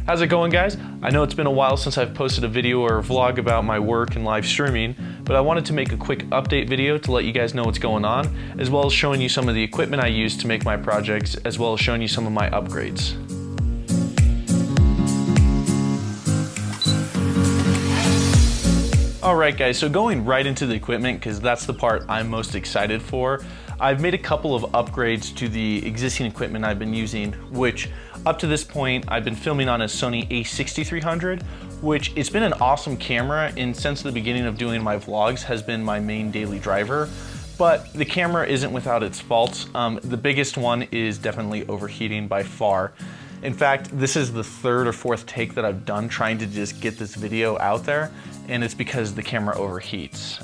How's it going, guys? I know it's been a while since I've posted a video or a vlog about my work and live streaming, but I wanted to make a quick update video to let you guys know what's going on, as well as showing you some of the equipment I use to make my projects, as well as showing you some of my upgrades. Alright guys, so going right into the equipment, because that's the part I'm most excited for, I've made a couple of upgrades to the existing equipment I've been using, which up to this point I've been filming on a Sony A6300, which it's been an awesome camera and since the beginning of doing my vlogs has been my main daily driver. But the camera isn't without its faults. The biggest one is definitely overheating by far. In fact, this is the third or fourth take that I've done trying to just get this video out there, and it's because the camera overheats.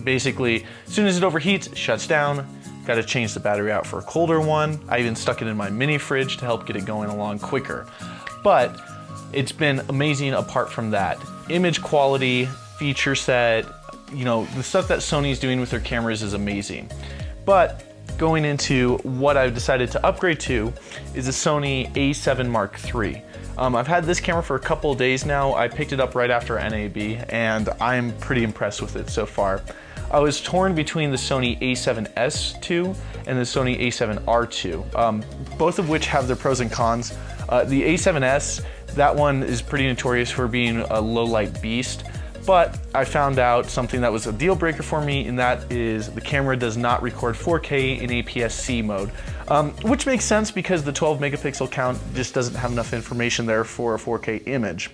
Basically, as soon as it overheats, it shuts down. Got to change the battery out for a colder one. I even stuck it in my mini fridge to help get it going along quicker. But it's been amazing apart from that. Image quality, feature set, you know, the stuff that Sony's doing with their cameras is amazing. But going into what I've decided to upgrade to is a Sony A7R III. I've had this camera for a couple of days now. I picked it up right after NAB and I'm pretty impressed with it so far. I was torn between the Sony A7S II and the Sony A7R II, both of which have their pros and cons. The A7S, that one is pretty notorious for being a low light beast, but I found out something that was a deal breaker for me, and that is the camera does not record 4K in APS-C mode, which makes sense because the 12 megapixel count just doesn't have enough information there for a 4K image.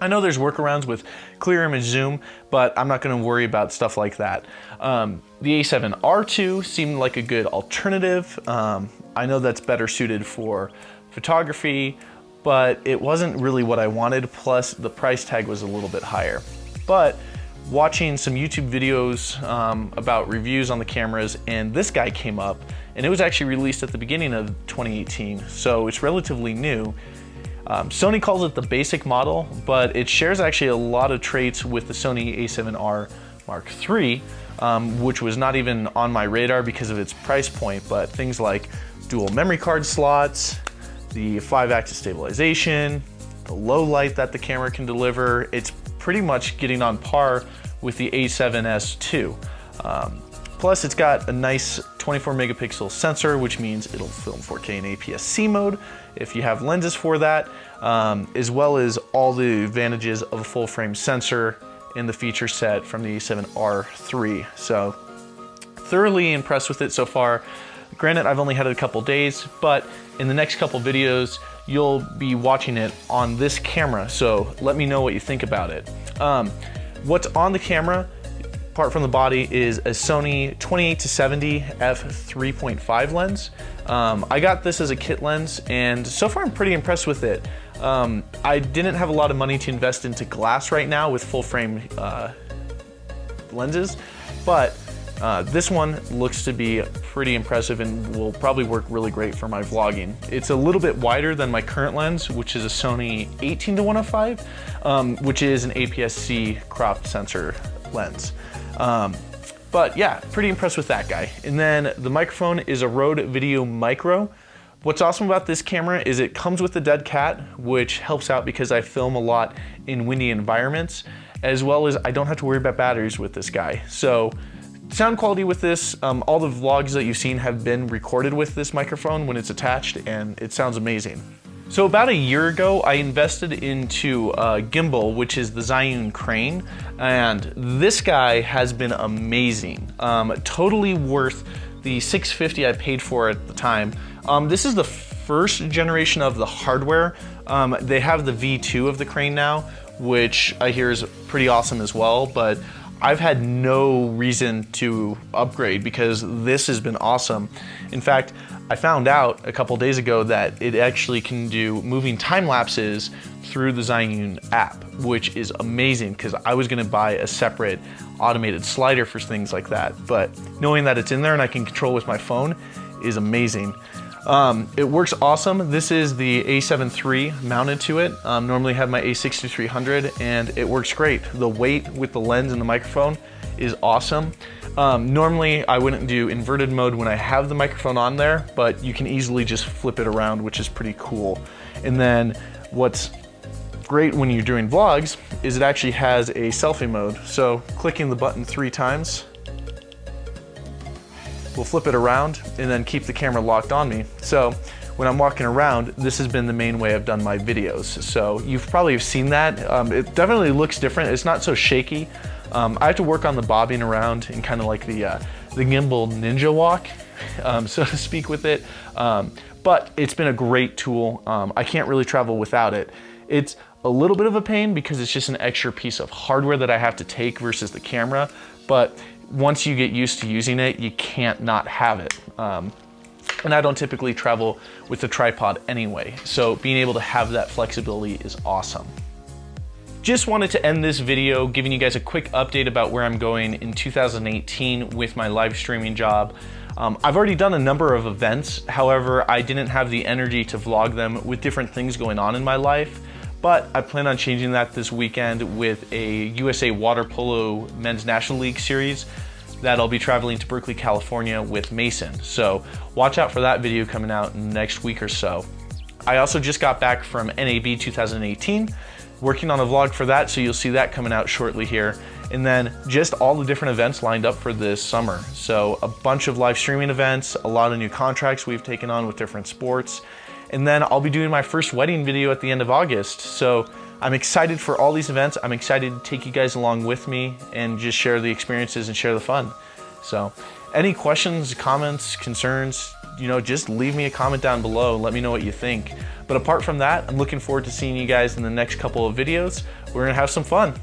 I know there's workarounds with clear image zoom, but I'm not going to worry about stuff like that. The A7R II seemed like a good alternative. I know that's better suited for photography, but it wasn't really what I wanted, plus the price tag was a little bit higher. But watching some YouTube videos about reviews on the cameras, and this guy came up, and it was actually released at the beginning of 2018, so it's relatively new. Sony calls it the basic model, but it shares actually a lot of traits with the Sony A7R III, which was not even on my radar because of its price point, but things like dual memory card slots, the 5-axis stabilization, the low light that the camera can deliver. It's pretty much getting on par with the A7S II. Plus it's got a nice 24 megapixel sensor, which means it'll film 4K in APS-C mode if you have lenses for that, as well as all the advantages of a full frame sensor in the feature set from the A7R III. So thoroughly impressed with it so far. Granted, I've only had it a couple days, but in the next couple videos, you'll be watching it on this camera. So let me know what you think about it. What's on the camera, apart from the body, is a Sony 28-70 f3.5 lens. I got this as a kit lens, and so far I'm pretty impressed with it. I didn't have a lot of money to invest into glass right now with full frame lenses, but this one looks to be pretty impressive and will probably work really great for my vlogging. It's a little bit wider than my current lens, which is a Sony 18-105, which is an APS-C cropped sensor lens. But yeah, pretty impressed with that guy. And then the microphone is a Rode Video Micro. What's awesome about this camera is it comes with a dead cat, which helps out because I film a lot in windy environments, as well as I don't have to worry about batteries with this guy. So sound quality with this, all the vlogs that you've seen have been recorded with this microphone when it's attached, and it sounds amazing. So about a year ago, I invested into a gimbal, which is the Zhiyun Crane, and this guy has been amazing. Totally worth the $650 I paid for at the time. This is the first generation of the hardware. They have the V2 of the Crane now, which I hear is pretty awesome as well, but I've had no reason to upgrade because this has been awesome. In fact, I found out a couple days ago that it actually can do moving time lapses through the Zhiyun app, which is amazing because I was gonna buy a separate automated slider for things like that. But knowing that it's in there and I can control with my phone is amazing. It works awesome. This is the A7 III mounted to it. Normally I have my A6300 and it works great. The weight with the lens and the microphone is awesome. Normally I wouldn't do inverted mode when I have the microphone on there, but you can easily just flip it around, which is pretty cool. And then what's great when you're doing vlogs is it actually has a selfie mode. So clicking the button 3 times, we'll flip it around and then keep the camera locked on me. So when I'm walking around, this has been the main way I've done my videos. So you've probably seen that. It definitely looks different. It's not so shaky. I have to work on the bobbing around and kind of like the gimbal ninja walk, so to speak, with it. But it's been a great tool. I can't really travel without it. It's a little bit of a pain because it's just an extra piece of hardware that I have to take versus the camera. But once you get used to using it, you can't not have it. And I don't typically travel with a tripod anyway, so being able to have that flexibility is awesome. Just wanted to end this video giving you guys a quick update about where I'm going in 2018 with my live streaming job. I've already done a number of events, however, I didn't have the energy to vlog them with different things going on in my life, but I plan on changing that this weekend with a USA Water Polo Men's National League series that I'll be traveling to Berkeley, California with Mason. So watch out for that video coming out next week or so. I also just got back from NAB 2018, working on a vlog for that, so you'll see that coming out shortly here. And then just all the different events lined up for this summer. So a bunch of live streaming events, a lot of new contracts we've taken on with different sports. And then I'll be doing my first wedding video at the end of August. So I'm excited for all these events. I'm excited to take you guys along with me and just share the experiences and share the fun. So any questions, comments, concerns, just leave me a comment down below and let me know what you think. But apart from that, I'm looking forward to seeing you guys in the next couple of videos. We're gonna have some fun.